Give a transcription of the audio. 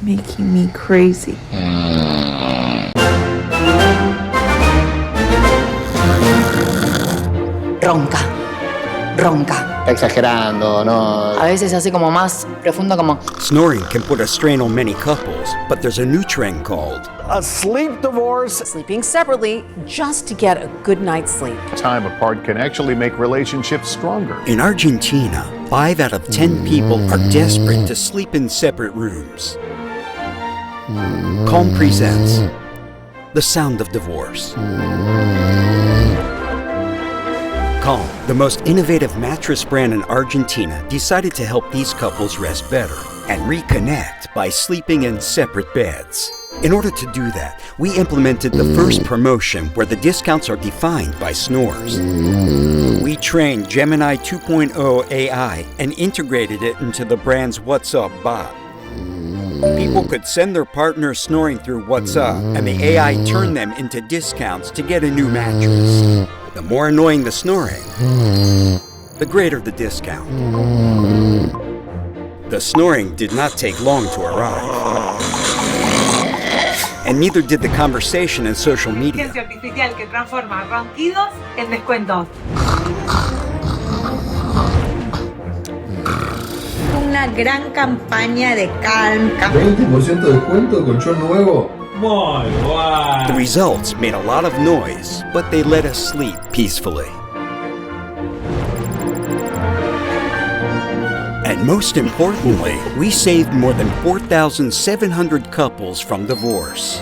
making me crazy. Ronca. Está exagerando, ¿no? A veces así como más profundo como... Snoring can put a strain on many couples, but there's a new trend called a sleep divorce. Sleeping separately just to get a good night's sleep. Time apart can actually make relationships stronger. In Argentina, 5 out of 10 people are desperate to sleep in separate rooms. Calm presents The Sound of Divorce. Calm, the most innovative mattress brand in Argentina, decided to help these couples rest better and reconnect by sleeping in separate beds. In order to do that, we implemented the first promotion where the discounts are defined by snores. We trained Gemini 2.0 AI and integrated it into the brand's WhatsApp bot. People could send their partner snoring through WhatsApp, and the AI turned them into discounts to get a new mattress. The more annoying the snoring, the greater the discount. The snoring did not take long to arrive. And neither did the conversation and social media. Inteligencia artificial que transforma ronquidos en descuentos. Una gran campaña de Calm. 20% de descuento, colchón nuevo. Muy guay. The results made a lot of noise, but they let us sleep peacefully. And most importantly, we saved more than 4,700 couples from divorce.